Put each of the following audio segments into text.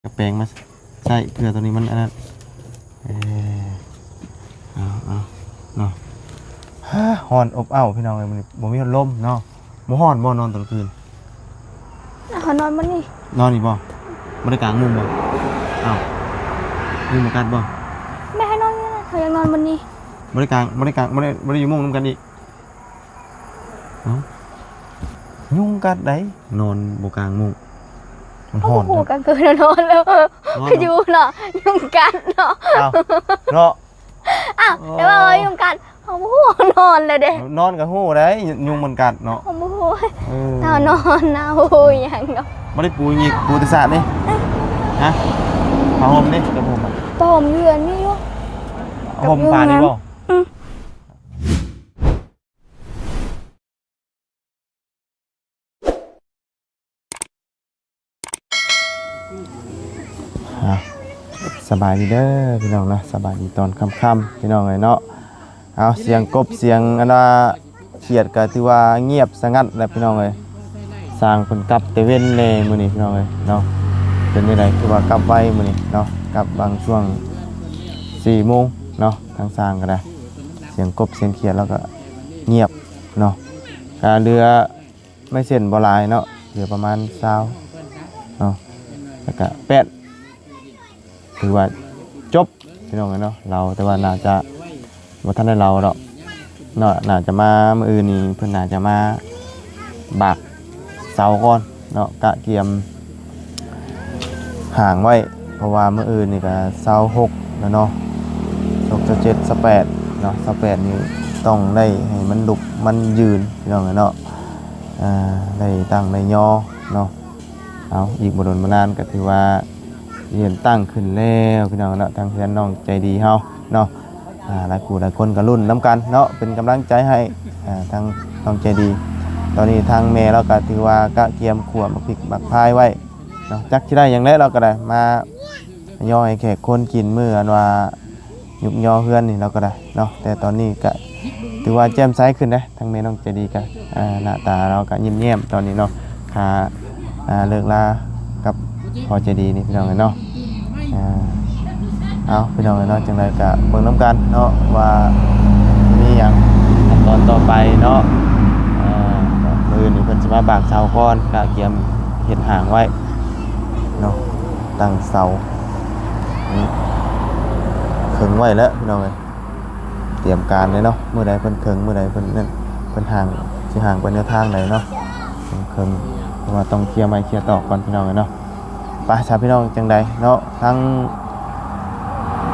กระแปงมาใส่เพื่อตัวนี้มันอันนั้นเออเอาเนาะฮ้อนอบอ้าวพี่น้องเอ้ยมันบ่มีพัดลมเนาะบ่ฮ้อนบ่นอนตอนกลางคืน เขานอนมันนี่ นอนนี่บ่บ่ได้กลางมุ้งบ่อ้าวมุ้งบ่กัดบ่ ไม่ให้นอนนี่นะเขายังนอนมันนี่ บ่ได้อยู่มุ้งนำกันอีกเนาะยุงกัดได้นอนบ่กลางมุ้งมัน เขา ฮ้อน ผูกกันเกินนอนแล้วอยู่เนาะยุงกัดเนาะ อ้าวเนาะ อ้าวแต่ว่ายุงกัดเขาพูดนอนเลยเด้ นอนก็ฮู้ได้ยุงมันกัดเนาะ เขาพูด เออ เอานอนนะโอ้ยอย่างเนาะ บ่ได้ปูอีกปูแตะสาดนี่ฮะผ้าห่มนี่กับผมอ่ะ ต้มเยือนนี่ลูก ห่มผ้านี่บ่สบายดีเด้อพี่น้องนะสบายดีตอนค่ำๆพี่น้องเอ้ยเนาะเอาเสียงกบเสียงอันว่าเขียดก็ถือว่าเงียบสงัดแล้วพี่น้องเอ้ยสร้างเพิ่นกลับแต่เว้นแน่มื้อนี้พี่น้องเอ้ยเนาะเป็นจังได๋คือว่ากลับไวมื้อนี้เนาะกลับบางช่วง 4 โมงเนาะทางสร้างก็ได้เสียงกบเสียงเขียดแล้วก็เงียบเนาะการเรือไม่เส้นบ่หลายเนาะเหลือประมาณ20เนาะแล้วก็แปดถือว่าจบพี่น้องเนาะเราแต่ว่าน่าจะบ่ทันได้เราดอกเนาะน่าจะมามื้ออื่นนี่เพิ่นน่าจะมาบากเสาก่อนเนาะกะเกียมห่างไว้เพราะว่ามื้ออื่นนี่ก็26แล้วเนาะ27 28เนาะ28นี่ต้องได้ให้มันลุกมันยืนพี่น้องเนาะได้ตั้งได้ย่อเนาะเอาอีกบ่โดนบ่นานก็ถือว่าเรียนตั้งขึ้นแล้วพี่น้องเนาะทางเพื่อนน้องใจดีเฮาเนาะหลายผู้หลายคนก็รุ่นน้ำกันเนาะเป็นกำลังใจให้ทางน้องใจดีตอนนี้ทางแม่เราก็ถือว่ากะเกียมขวบมักพริกมักพายไว้เนาะจักสิได้หยังแล้วเราก็ได้มาย่อให้แขกคนกินมื้ออันว่ายุบย่อเฮือนนี่เราก็ได้เนาะแต่ตอนนี้ก็ถือว่าแจ่มใสขึ้นนะทางแม่น้องใจดีก็หน้าตาเราก็ยิ้มแย้มตอนนี้เนาะค่าเลิกลากับพอใจดีนี่พี่น้องเนาะเอาพี่น้องเนาะจังไดก็เบิ่งน้ำกันเนาะว่ามีหยังขั้นตอนต่อไปเนาะมื้อนี้เพิ่นสิมาบากเสาก่อนกะเกียมเฮ็ดหางไว้เนาะตั้งเสานี่ขึงไว้แล้วพี่น้องเอ้ยเตรียมการเลยเนาะมื้อใดเพิ่นขึงมื้อใดเพิ่นนั่นเพิ่นหางสิหางไปแนวทางใดเนาะขึงเพราะว่าต้องเคลียร์ไม้เคลียร์ตอกก่อนพี่น้องเอ้ยเนาะไปชาวพี่น้องจังใดเนาะทั้ง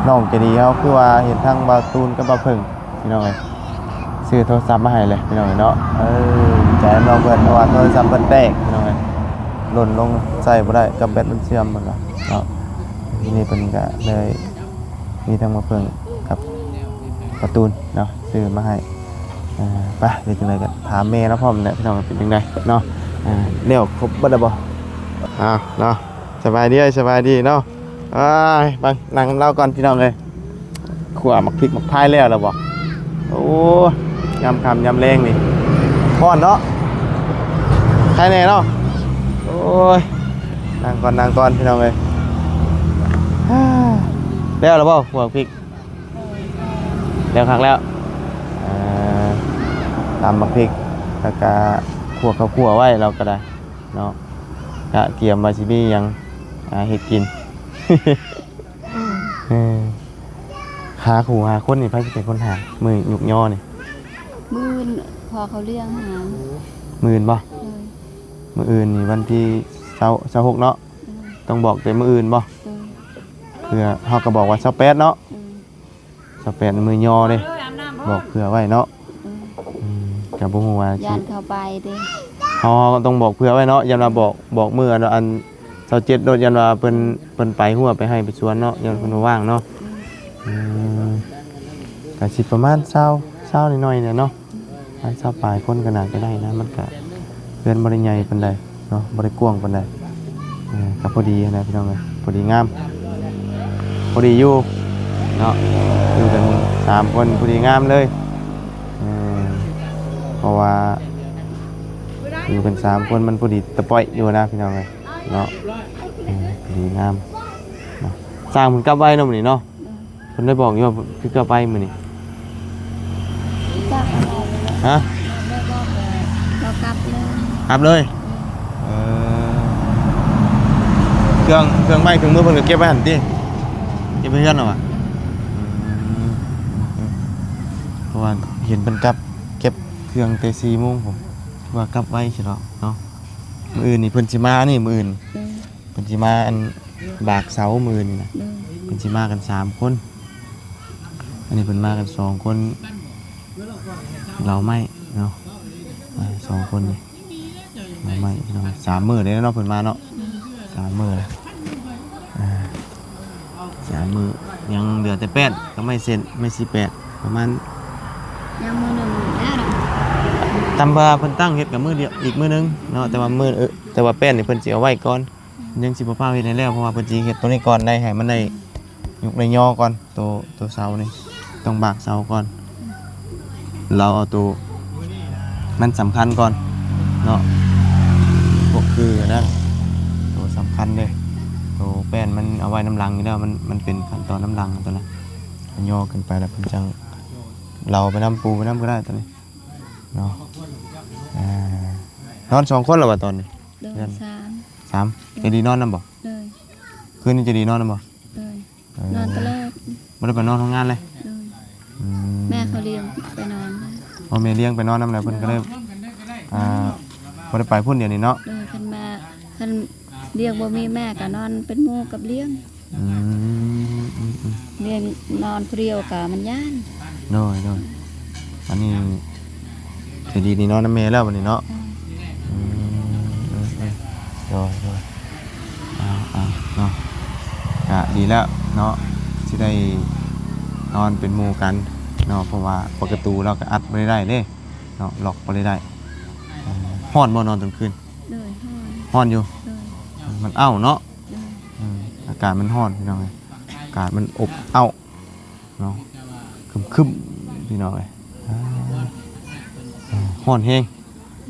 น้องใจดีเขาคือว่าเห็นทั้งบาตูนกับบาเพิ่งพี่น้องเอ้ยซื้อโทรศัพท์มาให้เลยพี่น้องเอ้ยเนาะดีใจน้องเพิ่นเพราะว่าโทรศัพท์เพิ่นแตกพี่น้องเอ้ยหล่นลงใส่บ่ได้กับแบตมันเสื่อมหมดแล้วเนาะทีนี้เพิ่นก็เลยมีทั้งบาเพิ่งกับบาตูนเนาะซื้อมาให้ไปเดี๋ยวจังได๋ก็ถามแม่แล้วพร้อมเนี่ยพี่น้องเป็นจังไดเนาะแล้วครบบ่ได้บ่เนาะสบายดีเนาะบังนั่งเล่าก่อนพี่น้องเลยขั่วหมักพริกหมักพายแล้วเหรอบอกโอ้ยำคำยำแรงนี่ก้อนเนาะใครแน่เนาะโอ้ยนั่งก่อนพี่น้องเลยแล้วเหรอบ่ขั่วพริกแล้วครั้งแล้วตำหมักพริกแล้วก็ขั่วข้าวคั่วไว้เราก็ได้เนาะกะเกียมบาซิบี้ยังเห็ดกินหาขู่หาคนนี่ไพ่เป็นคนหามือหยุกย่อนี่มือพอเขาเลี้ยงหามืออื่นบ่มืออื่นนี่วันที่26เนาะต้องบอกแต่มืออื่นบ่เพื่อเขาก็บอกว่า28เนาะ28มือย่อเด้บอกเผื่อไว้เนาะกับบุ้งว่ายันเข้าไปเด้เขาต้องบอกเผื่อไว้เนาะยันว่าบอกมืออัน27โดดยันว่าเพิ่นไปหัวไปให้ไปสวนเนาะยันเพิ่นว่างเนาะก็สิประมาณ20นิดหน่อยเนี่ยเนาะ20ปลายคนก็น่าจะได้นะมันก็เพื่อนบ่ได้ใหญ่ปานใดเนาะบ่ได้กว้างปานใดก็พอดีนะพี่น้องเอ้ยพอดีงามพอดีอยู่เนาะอยู่กัน3คนพอดีงามเลยเพราะว่าอยู่กัน3คนมันพอดีตะป้อยอยู่นะพี่น้องเอ้ยเนาะพอดีงาม สร้างเพิ่นกลับไว้เนาะมื้อนี้เนาะเพิ่นได้บอกอยู่ว่าคือกลับไปมื้อนี้ จักอะไรเลย ฮะ แม่บอกเลยเรากลับเลย ครับเลยเออเครื่องไม้เครื่องมือเพิ่นก็เก็บไว้หั่นติเก็บไว้เฮือนเอาอ่ะเพราะว่าเห็นเพิ่นกลับเก็บเครื่องแต่ 4:00 นผมว่ากลับไว้ใช่เนาะมื้ออื่นนี่เพิ่นสิมานี่มื้ออื่นเพิ่นสิมาอันบากเสามื้อนี่นะเพิ่นสิมากัน3คนอันนี้เพิ่นมากัน2คนเราไม่เนาะ2คนนี่เราไม่พี่น้อง3มื้อเลยเนาะเพิ่นมาเนาะ3มื้อเลย3มื้อยังเหลือแต่แป้นก็ไม่เซ็นไม่สิแปดประมาณ ยังมือหนึ่งแล้วนะ ตำบาเพิ่นตั้งเฮ็ดกับมื้อเดียวอีกมื้อนึงเนาะแต่ว่ามื้อแต่ว่าแป้นนี่เพิ่นสิเอาไว้ก่อนยังสิบ่พาเฮ็ดให้แล้วเพราะว่าเพิ่นสิเฮ็ดตัวนี้ก่อนได้ให้มันได้ยุกได้ย่อก่อนตัวเสานี่ต้องบากเสาก่อนเราเอาตัวมันสำคัญก่อนเนาะพวกคือนั่นตัวสำคัญเด้ตัวแป้นมันเอาไว้น้ำลังอยู่แล้วมันเป็นขั้นตอนน้ำลังตัวนั้นย่อขึ้นไปแล้วเพิ่นจังเราไปน้ำปูไปน้ำก็ได้ตัวนี้เนาะนอน2คนแล้วบ่ตอนนี้ เดิน3 3จะดีนอนนำบ่ เลย คืนนี้จะดีนอนนำบ่ เลยนอนตะเลิก บ่ได้ไปนอนโรงงานเลย เลยแม่เขาเลี้ยงไปนอน พอแม่เลี้ยงไปนอนนำแล้วเพิ่นก็เลยบ่ได้ไปพุ่นเดี๋ยวนี้เนาะ เลยคันมาคันเลี้ยงบ่มีแม่ก็นอนเป็นหมู่กับเลี้ยงเลี้ยงนอนเพรียวกะมันย่าน โดยอันนี้จะดีนี่นอนนำแม่แล้วบัดนี้เนาะโดยเอาเนาะก็ดีแล้วเนาะที่ได้นอนเป็นหมู่กันเนาะเพราะว่าประตูเราก็อัดบ่ได้เด้เนาะล็อกบ่ได้ฮ้อนบ่นอนกลางคืน เลยห้อย ฮ้อนอยู่ เลย มันอ้าวเนาะ เลย อากาศมันร้อนพี่น้องเอ้ยอากาศมันอบอ้าวเนาะคึมๆพี่น้องเอ้ยร้อนแฮง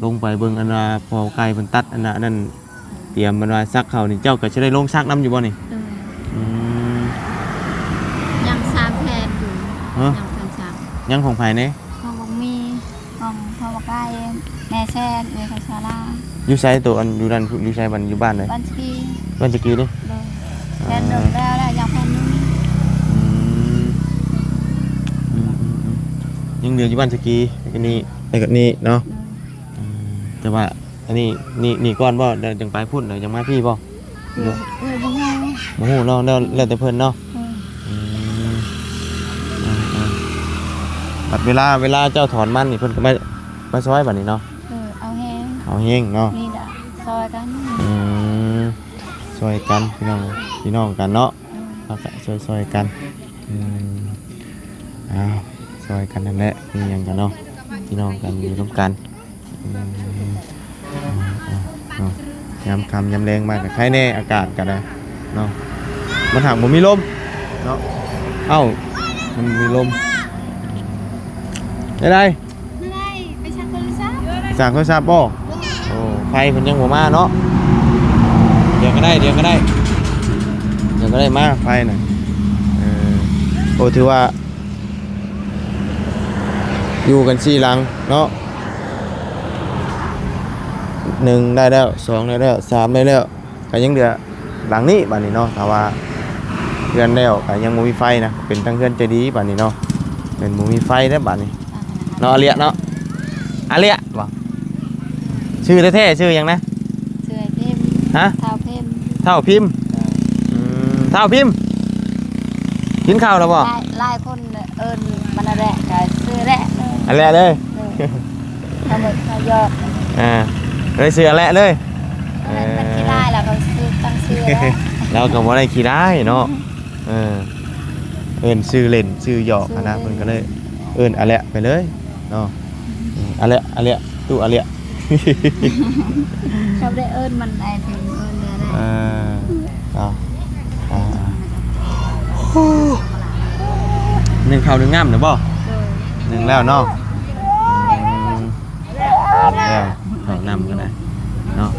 ลงไปเบิ่งอันว่าพอไก่เพิ่นตัดอันนั้นเตรียมมันว่าซักเขานี่เจ้าก็สิได้ลงซักน้ำอยู่บ่นี่ เลย อืม ยัง3แผ่นอยู่ยังเพิ่น3 ยังของไผเน่ ของบ่มีของพ่อบ่ใกล้แม่แซ่บเลยค่ะศาลา อยู่ไสตัวอันอยู่นั่นอยู่ไสบ้านอยู่บ้านเลย บัญชี บ้านจะกี้เด้ เลยแผ่นหนึงแล้วยังแผ่นหนึง ยังเหลืออยู่บ้านจะกี้แล้วก็นี่เนาะแต่ว่าอันนี้นี่ก่อนบ่เดี๋ยวจังไปพุ่นเดี๋ยวจังมาพี่บ่ บ่ฮู้ บ่ฮู้เนาะแล้วแต่เพิ่นเนาะบัดเวลาเจ้าถอนมันนี่เพิ่นก็มาซอยบัดนี้เนาะ เอาแฮง เอาเฮงเนาะ นี่ล่ะซอยกัน ซอยกันพี่น้องกันเนาะเราก็ซอยกันซอยกันนั่นแหละมีหยังกันเนาะพี่น้องกันอยู่ร่วมกันยามค่ำยามแรงมากกับใครแน่อากาศก็ได้เนาะมันหักบ่มีลมเนาะเอ้ามันมีลมได้ ไม่ได้ไปชักโทรศัพท์ สั่งโทรศัพท์บ่โอ้ไฟเพิ่นยังบ่มาเนาะเดี๋ยวก็ได้มาไฟน่ะโอ้ถือว่าอยู่กัน4หลังเนาะ1ได้แล้ว2ได้แล้ว3ได้แล้วก็ยังเหลือหลังนี้บัดนี้เนาะถ้าว่าเรือนแล้วก็ยังบ่มีไฟนะเป็นทั้งเรือนใจดีบัดนี้เนาะเป็นบ่มีไฟเด้อบัดนี้เนาะอาเลียเนาะอาเลียบ่ชื่อแท้ๆชื่อหยังนะ เสื้อพิมพ์ ฮะ เท้าพิมพ์ เท่าพิมพ์เท่าพิมพ์กินข้าวแล้วบ่ หลายคนเอิ้นมันแหละก็ซื้อแหละ อันแรกเลย ทำหมดทยอด เลยซื้ออันแรกเลย มันขี้ได้แล้วก็ซื้อตั้งซื้อแล้ว เราก็บ่ได้ขี้ได้เนาะเอิ้นซื้อเล่นซื้อหยอกนะเพิ่นก็เลยเอิ้นอันแรกไปเลยเนาะอันแรกตู้อันแรก ชอบได้เอิ้นมันไอ้ถึงเอิ้นเลยได้ หนึ่งข้าวหนึ่งง่ำเนาะบ่หนึ่งแล้วเนาะแล้วข้าวนำกันนะเนาะ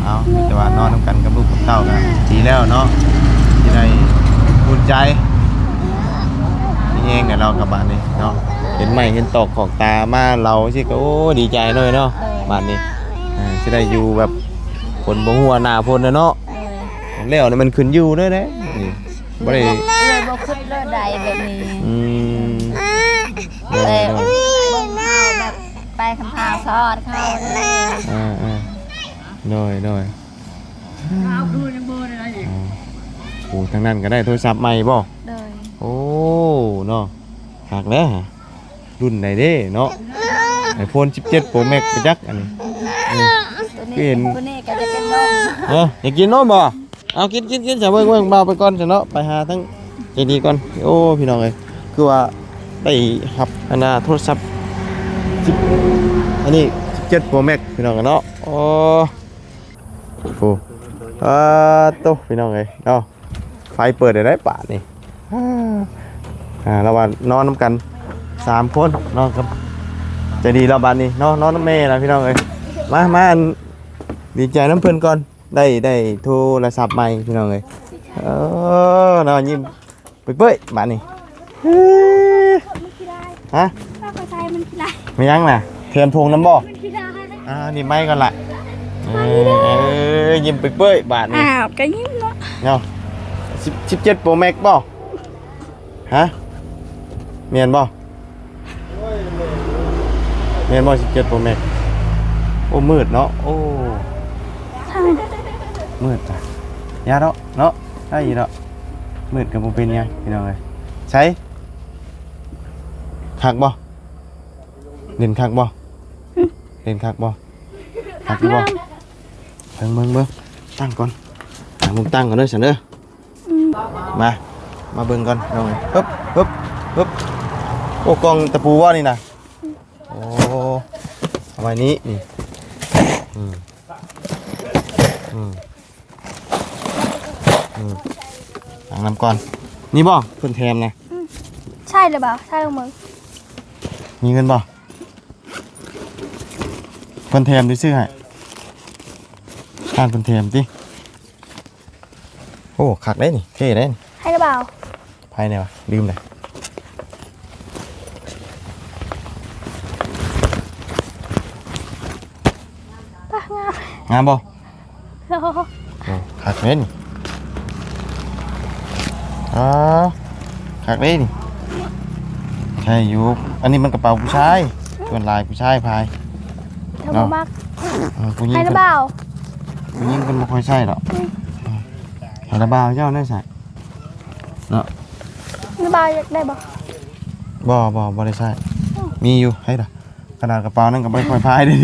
เอาแต่ว่านอนนำกันกับลูกกับเต้ากันดี แล้วเนาะที่ได้ภูมิใจนี่เองเนี่ยเรากับบ้านนี้เนาะเห็นไหมเห็นตอกของตามาเราสิก็โอ้ดีใจเลยเนาะบ้านนี้ที่ได้อยู่แบบคนบ่หัวหน้าพลนะเนาะแล้วนี่มันขึ้นอยู่ด้วยนะนี่บ่ได้ เลยบ่ขึ้นเลยใดแบบนี้เลยเบิ่งข้าวแบบไปคำพาวซอดข้าวเลย โดยโอ้ทางนั้นก็ได้โทรศัพท์ใหม่บ่ เลย โอ้เนาะหักแล้วรุ่นไหนเด้เนาะ iPhone 17 Pro Max ไปจักอันนี้ตัวนี้ก็จะเป็นนม อยากกินนมบ่เอากินจะเบิ่งบ่าวไปก่อนซะเนาะไปหาทั้งใจดีก่อนโอ้พี่น้องเอ้ยคือว่าได้รับอันน่ะโทรศัพท์อันนี้17 Pro Max พี่น้องเนาะโอ้โหโตพี่น้องเอ้ยเนาะไฟเปิดได้ป่านี่เราว่านอนน้ำกัน3คนนอนกับใจดีเราบ้านนี้นอนน้ำแม่นะพี่น้องเอ้ยมาอันดีใจน้ำเพิ่นก่อนได้โทรศัพท์ใหม่พี่น้องเอ้ยนอนยิ้มเปื่อยบ้านนี้ฮะไม่ยังน่ะเทียมทงน้ำบ่นี่ไม่กันละยิ้มเปื่อยบ้านนี้ก็ยิ้มเนาะเนาะ17 Pro Max บ่ฮะเมียนบ่17 Pro Max โอ้มืดเนาะโอ้มืดจ้ะยาเนาะได้อีเนาะมืดกับบ่เป็นยังพี่น้องเอ้ยใช้คักบ่เล่นคักบ่คักอยู่บ่เบิ่งตั้งก่อนมึงตั้งก่อนเด้อฉันเด้อมาเบิ่งก่อนน้องเอ้ยปึ๊บโอ้กล่องตะปูว่านี่นะโอ้เอาไว้นี้นี่ตั้งน้ำก่อนนี่บ่เพิ่นแถมนะใช่หรือเปล่าใช่มึงมีเงินบ่เพิ่นแถมได้ซื้อให้ทานเพิ่นแถมติโอ้คักได้นี่เท่ได้นี่ให้หรือเปล่าภายในวะลืมเลยงามบ่โอ้คักเลยนี่คักเลยนี่ใช่อยู่อันนี้มันกระเป๋าผู้ชายส่วนลายผู้ชายพายเนาะผู้หญิง ให้หรือเปล่าผู้หญิงเป็นบ่ค่อยใช่หรอกให้ระบาวเจ้าได้ใส่เนาะระบายได้บ่บ่ได้ใช่มีอยู่ให้ล่ะขนาดกระเป๋านั่นก็บ่ได้ค่อยพายดิ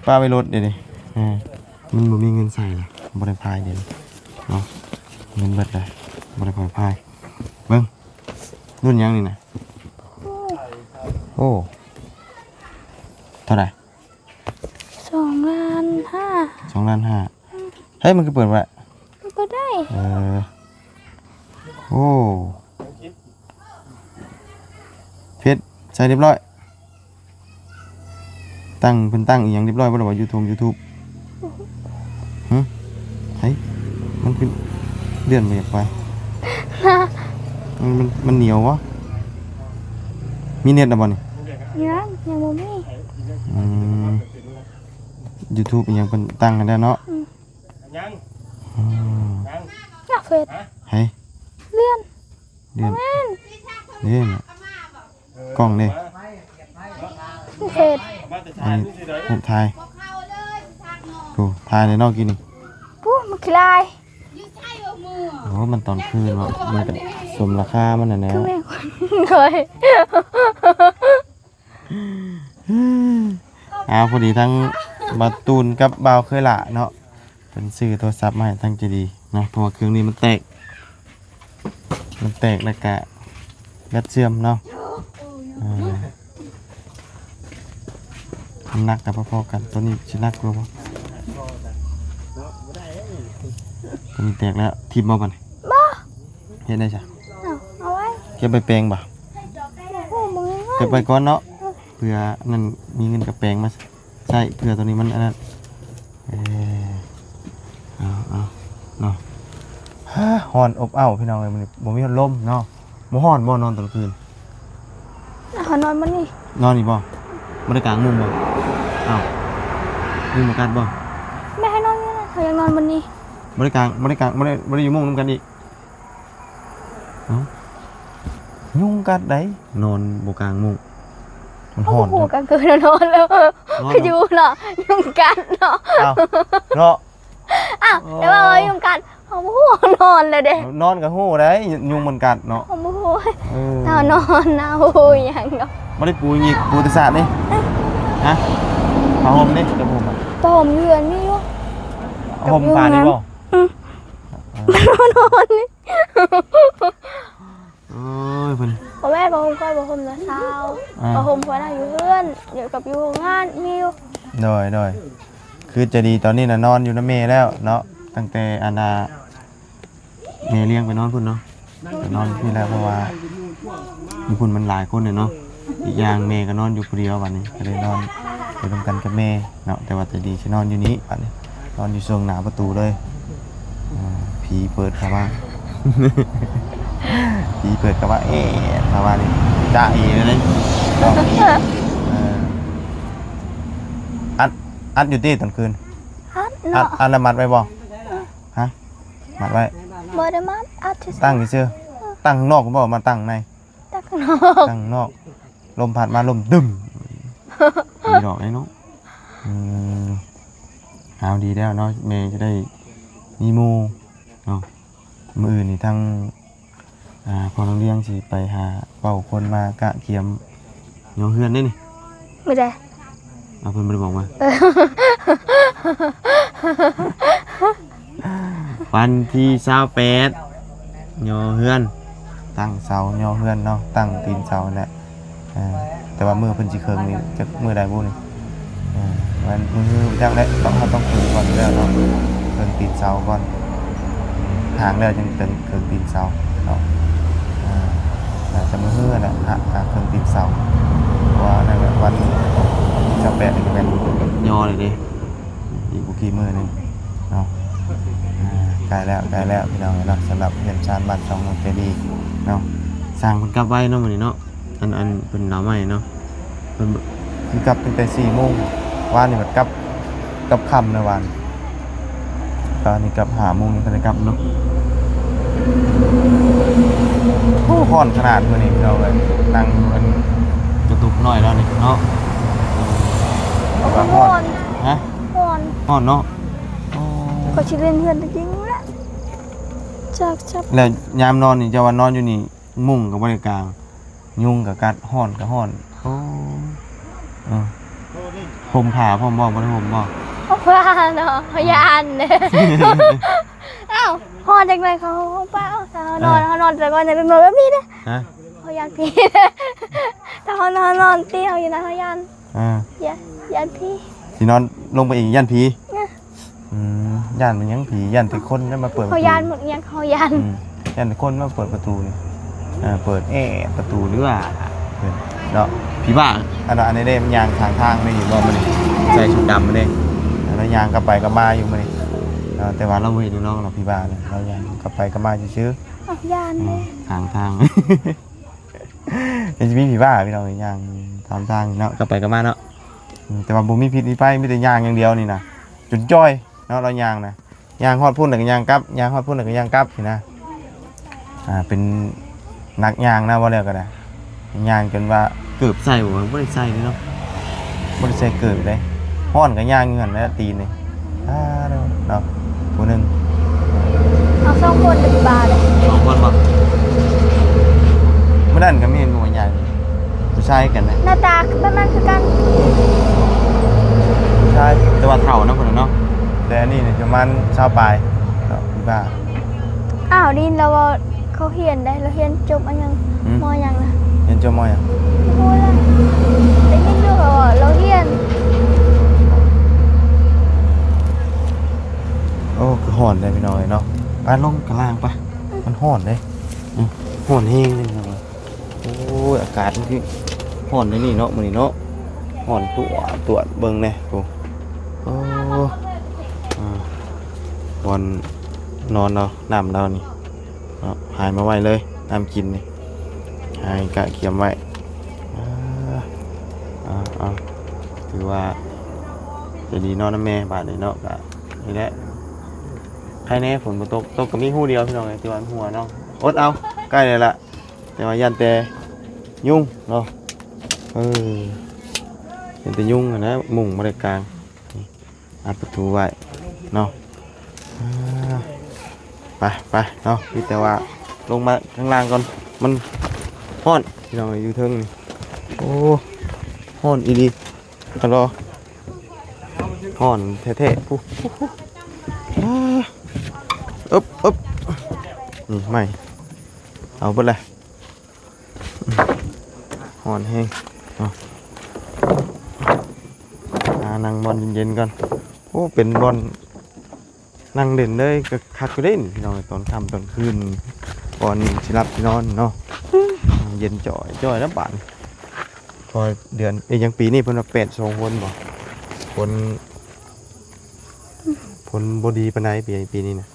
ป้าไปรถเดี๋ยวนี้มันบ่มีเงินใส่ล่ะบ่ได้พายเดี๋ยวนี้เนาะเงินเบิดเลยบ่ได้ค่อยพายเบิ่งรุ่นยังนี่นะโอ้เท่าไหร่2,500,000เฮ้ยมันก็เปิดไว้ก็ได้โอ้เพชรใส่เรียบร้อยตั้งอีกอย่างเรียบร้อยบ่ได้ว่า YouTube เฮ้ยมันเป็นเลื่อนไปอยากไปมันเหนียววะมีเน็ตอ่ะบ่นี่ยังบ่มีYouTube อีกอย่างเป็นตั้งกันได้เนาะเฟซเฮ้ยเลื่อนกล้องนี่เฟซอันนี้รูปถ่ายดูถ่ายในนอกกินนี่มันคลายโอ้มันตอนคืนว่ะมันก็สมราคามันน่ะแน่เคยพอดีทั้งบาตูนกับบ่าวเคยละเนาะเป็นซื้อโทรศัพท์มาให้ทั้งจะดีเนาะเพราะว่าเครื่องนี้มันแตกแล้วก็แบตเสื่อมเนาะน้ำหนักแต่พอๆกันตัวนี้ชิ้นนักกว่าตัวนี้แตกแล้วทิ่มเอาก่อนเห็นได้จ้ะเอาไว้เก็บไปแปลงบ่เก็บไปก่อนเนาะเพื่อนั่นมีเงินกับแปลงมาใช่เพื่อตัวนี้มันอันนั้นเอาเนาะ ฮ้อนอบอ้าวพี่น้องเอ้ยมันบ่มีพัดลมเนาะบ่ฮ้อนบ่นอนตอนคืน เขานอนมันนี่ นอนนี่บ่บ่ได้กลางมุ้งบ่อ้าวมุ้งมากัดบ่ แม่ให้นอนนี่นะเขายังนอนมันนี่ บ่ได้กลางบ่ได้อยู่มุ้งนำกันอีกเอ้ายุงกัดได้นอนบ่กลางมุ้งมัน เขา ฮ้อน ผู ค ก รับ กันเกินนอนแล้วอยู่เนาะยุงกัดเนาะ อ้าวเนาะ อ้าวแต่ว่ายุงกัดเขาพูดนอนเลยเด้ นอนก็ฮู้ได้ยุงมันกัดเนาะ เขาพูด เออ ถ้านอนนะโอ้ยยังเนาะ บ่ได้ปูอีกปูแตะสาดนี่ฮะผ้าห่มนี่จะห่มอ่ะ ผมเยือนนี่อยู่ ห่มผ้านี่บ่ นอนนี่ เอ้ยเพิ่น พ่อแม่บอกผมก่อนบอกผมนะเช้าบอกผมคนน่ะอยู่เพื่อนอยู่กับอยู่งานมีอยู่ โดยคือจะดีตอนนี้น่ะนอนอยู่นำแม่แล้วเนาะตั้งแต่อาณาแม่เลี้ยงไปนอนพุ่นเนาะไปนอนที่แล้วเพราะว่ามีพุ่นมันหลายคนเนาะอีกอย่างแม่ก็นอนอยู่คนเดียววันนี้ก็เลยนอนไปร่วมกันกับแม่เนาะแต่ว่าจะดีสินอนอยู่นี้บัดนี้นอนอยู่ช่วงหน้าประตูเลยผีเปิดเข้ามา ผีเปิดเข้ามาเข้ามานี่จ้าเลยอัดอยู่ที่ตอนคืน ฮัดเนาะ อัดแล้วมัดไว้บ่ฮะมัดไว้ บ่ได้มาอัดที่ ตั้งซื่อตั้งข้างนอกบ่มาตั้งใน ตักนอก ตั้งข้างนอกลมพัดมาลมดึมมีดอกไอ้เนาะเอาดีแล้วเนาะเมย์จะได้มีหมู่เนาะมื้ออื่นนี่ทั้งพอโรงเรียนสิไปหาเป่าคนมากะเกียมโยเฮือนได้นี่ ไม่ได้ เอาเพิ่นบ่ได้บอกมาวันที่28โยเฮือนตั้งเสาโยเฮือนเนาะตั้งตีนเสาแหละแต่ว่ามื้อเพิ่นสิเคิงนี่จักมื้อใดบ่นี่วันมื้อจักแล้วต้องฝึกก่อนแล้วเนาะเคิงตีนเสาก่อนหางแล้วจึงเป็นเคิงตีนเสาเนาะจะมื้อน่ะหาเคิงตีนเสาเพราะว่านั่นวันจะแปะนี่ก็เป็นยอเลยดิอีกบ่กี่มื้อนึงเนาะใกล้แล้วพี่น้องเนาะสำหรับเรียนชานบ้านช่องเจดีเนาะสร้างเพิ่นกลับไว้เนาะมื้อนี้เนาะอันเพิ่นหนาวใหม่เนาะเพิ่นคือกลับตั้งแต่ 4:00 นวานนี่มันกลับค่ำนะวานตอนนี้กลับ 5:00 นนี่เพิ่นได้กลับเนาะโอ้ฮ้อนขนาดมื้อนี้พี่น้องเอ้ยนั่งอันกระตุกหน่อยแล้วนี่เนาะ ก็ฮอน ฮะ ฮอน ฮ้อนเนาะ ก็ชิเล่นเพื่อนจริงๆแหละจับ แล้วยามนอนนี่จะว่านอนอยู่นี่มุ้งก็บ่ได้กลางยุงก็กัดฮ้อนก็ฮ้อนโอ้ห่มผ้าพร้อมบ่บ่ได้ห่มบ่ เพราะว่าเนาะพยานเนี่ยอ้าวฮอนจังเลยเขาป้าเขานอนแต่ก่อนจะเป็นแบบนี้นะ ฮะ เขายานพี่ถ้าเขานอนตีเขาอยู่นะเขายานยานพี่ สินอนลงไปอีกย่านผีย่านมันยังผีย่านแต่คนจะมาเปิดประตู เขายานหมดยังเขายาน ย่านแต่คนมาเปิดประตูนี่เปิดประตูหรือว่าเนาะผีบ้าอันนี้เด้มันยางทางไม่เห็นบ่มันนี่ใส่ชุดดำมันเด้แล้วยางกลับไปกลับมาอยู่มันนี่แต่ว่าเราเห็นน้องเราผีบ้าเนี่ยเรายางกลับไปกลับมาซื่อ ยานเลย ทางจะมีผีบ้าพี่น้องยางตามทางเนาะกลับไปกลับมาเนาะแต่ว่าบ่มีพิษมีไฟมีแต่ยางอย่างเดียวนี่นะจุดจ้อยเนาะเรายางนะยางฮอดพุ่นแล้วก็ยางกลับยางฮอดพุ่นแล้วก็ยางกลับสินะเป็นนักยางนะว่าแล้วก็ได้ยางจนว่าเกือบใส่บ่บ่ได้ใส่เลยเนาะบ่ได้ใส่เกือบเลยฮ้อนก็ยางเงินแล้วตีนนี่เนาะผู้นึง เอาสองคนดึงบาเลย 2คนบ่มื้อนั้นก็มีหน่วยใหญ่ผู้ชายกันนะ หน้าตาแบบนั้นคือกัน ใช่แต่ว่าเท่านะคนเนาะแต่อันนี้เนี่ยประมาณ20 ปลายเนาะพี่บ้า อ้าวดินเราเขาเฮียนได้เราเฮียนจบอันยังมอยังนะ เรียนจบม.ยัง โอ้ยได้ยินด้วยว่าเราเฮียน โอ้คือห่อนเลยพี่น้อยเนาะไปลงกระล่างปะมันห่อนเลยห่อนแห้งเลยเนาะโอ้ยอากาศมันคือห่อนเลยนี่เนาะมื้อนี้เนาะห่อนตัวเบิ่งแน่กูโอ้วัน นอนเราน้ำเรานี่เอาหายมาไว้เลยน้ำกินนี่หายกะเขียมไว้เอาถือว่าจะดีนอนน้ำแม่บาดนี้เนาะกะนี่แหละใครแน่ฝนบ่ตกก็มีหู้เดียวพี่น้องไอ้ที่ว่าหัวเนาะอดเอาใกล้เลยละแต่ว่ายันแต่ยุ่งเนาะยันแต่ยุ่งนะมุงบริการอัดประตูไว้เนาะไปเนาะพี่แต่ว่าลงมาข้างล่างก่อนมันฮ้อนพี่น้องอยู่เทิงนี่โอ้ฮ้อนอีดีก็รอฮ้อนแท้ๆปุ๊อึ๊บนี่ไม่เอาไปเลยฮ้อนแห้งนั่งบอลเย็นๆกันโอ้เป็นบอลนั่งเด่นเลยก็คักเล่นพี่น้องตอนค่ำตอนคืนบอลสิรับสินอนเนาะเย็นจ่อยแล้วบานพอเดือนยังปีนี้เพิ่นว่า8-2คนบ่ฝนบ่ดีปานใดปีนี้นะ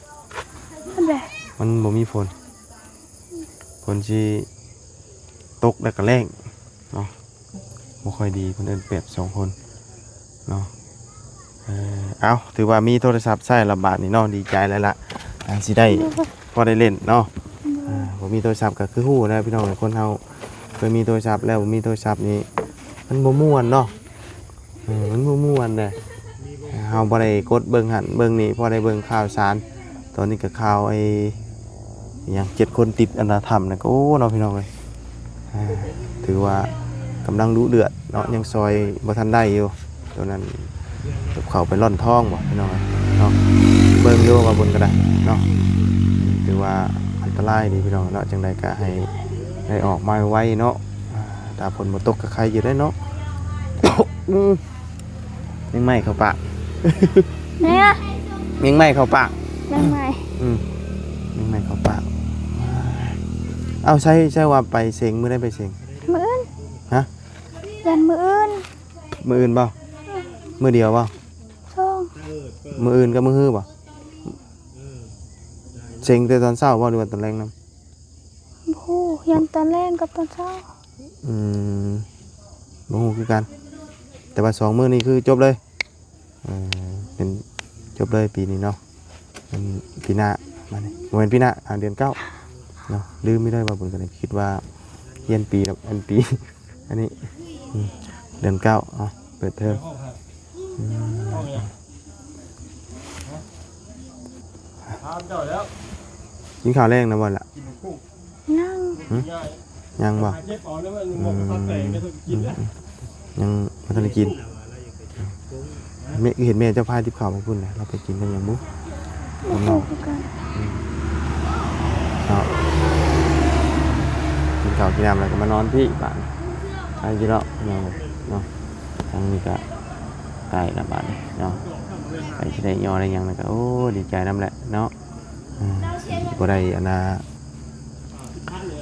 มันบ่มีฝนสิตกแล้วก็แรงเนาะบ่ค่อยดีเพิ่นเอิ้น8-2คนเนาะเอาถือว่ามีโทรศัพท์ใช้ระบาดนี่เนาะดีใจแล้วล่ะสิได้พอได้เล่นเนาะผมมีโทรศัพท์ก็คือฮู้นะพี่น้องคนเฮาเคยมีโทรศัพท์แล้วมีโทรศัพท์นี่มันบ่ม่วนเนาะมันบ่ม่วนเด้เฮาบ่ได้กดเบิ่งหั่นเบิ่งนี่พอได้เบิ่งข่าวสารตอนนี้ก็ข่าวไอ้หยัง7คนติดอันธรรมน่ะก็โอ้เนาะพี่น้องเอ้ยถือว่ากำลังดุเดือดเนาะยังซอยบ่ทันได้อยู่ตัวนั้นเขาไปร่อนท้องบ่พี่น้องเนาะเบิ่งดูว่าบนก็ได้เนาะถือว่าอันตรายดีพี่น้องเนาะจังใดก็ให้ได้ออกมาไวเนาะถ้าฝนบ่ตกก็ใครอยู่ได้เนาะยังไม่เข้าปาก เนี่ย ยังไม่เข้าปาก ยังไง ยังไม่เข้าปากเอาใช่ว่าไปเซ็งมื้อได้ไปเซ็ง มื้ออื่น ฮะ ยันมื้ออื่น มื้ออื่นบ่มื้อเดียวบ่ ช่อง มื้ออื่นกับมื้อฮื้อบ่เซ็งแต่ตอนเช้าบ่หรือว่าตอนแรงนำ ผู้ยันตอนแรกกับตอนเช้า บ่ฮู้คือกันแต่ว่า2มื้อนี้คือจบเลยเป็นจบเลยปีนี้เนาะเป็นปีหน้ามานี่บ่แม่นปีหน้าเดือน9เนาะลืมไม่ได้ว่าผมก็เลยคิดว่าเรียนปีกับอันปี อันนี้เดือน9เปิดเทอมกินข้าวแรงนะบ่ล่ะ นั่ง ยังบ่ยังบ่ทันได้กินแม่เห็นแม่เจ้าพายติบข้าวมาพุ่นน่ะเราไปกินกันยังบ่ ผู้กัน ครับกินข้าวกินน้ำแล้วก็มานอนที่บ้านไปจิเนาะเนาะทางนี้ก็ใกล้ละบ้านเนาะไปสิได้ยอได้หยังแล้วก็โอ้ดีใจนำแหละเนาะบ่ได้อันน่ะ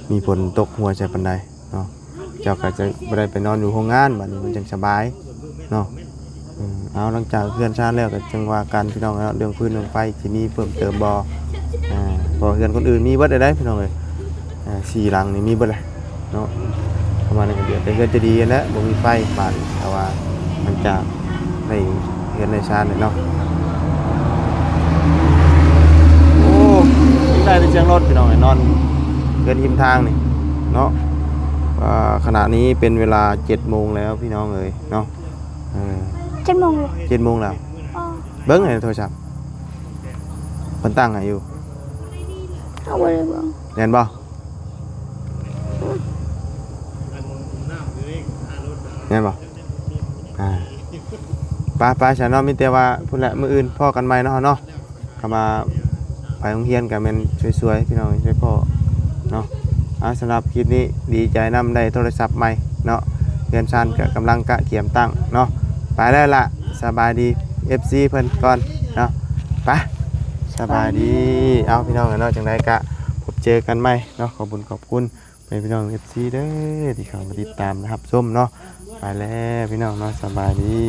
มีฝนตกหัวใจปานใดเนาะเจ้าก็จะบ่ได้ไปนอนอยู่โรงงานบัดนี้มันจังสบายเนาะเอาหลังจากเพื่อนชาติแล้วก็จังว่ากันพี่น้องเนาะเรื่องพื้นเรื่องไฟสิมีเพิ่มเติมบ่บ่เพื่อนคนอื่นมีเบิดได้พี่น้องเอ้ย4หลังนี่มีเบิดเลยเนาะประมาณนั้นก็เดือดแต่เฮือนจะดีกันแล้วบ่มีไฟบาดแต่ว่ามันจะได้เฮือนในชาติเนาะโอ้ยังได้เสียงรถพี่น้องเอ้ยนอนเกินหิมทางนี่เนาะขณะนี้เป็นเวลา 7 โมงแล้วพี่น้องเอ้ยเนาะ7 โมงหรอ 7 โมงแล้วเบิ่งให้โทรศัพท์เพิ่นตั้งให้อยู่ เอาบ่ได้เบิ่ง แม่นบ่แม่นบ่ไปฉันเนาะมีแต่ว่าพุ่นแหละมื้ออื่นพ้อกันใหม่เนาะเนาะก็มาไปโรงเรียนก็แม่นสวยๆพี่น้องช่วยพ่อเนาะสำหรับคลิปนี้ดีใจนำได้โทรศัพท์ใหม่เนาะเรียนชั้นก็กำลังกะเกียมตั้งเนาะไปแล้วล่ะสบายดี FC เพิ่นก่อนเนาะไปสบายดีเอาพี่น้องเนาะจังได๋ก็พบเจอกันใหม่เนาะขอบคุณพี่น้อง FC เด้อที่เข้ามาติดตามนะครับชมเนาะไปแล้วพี่น้องเนาะสบายดี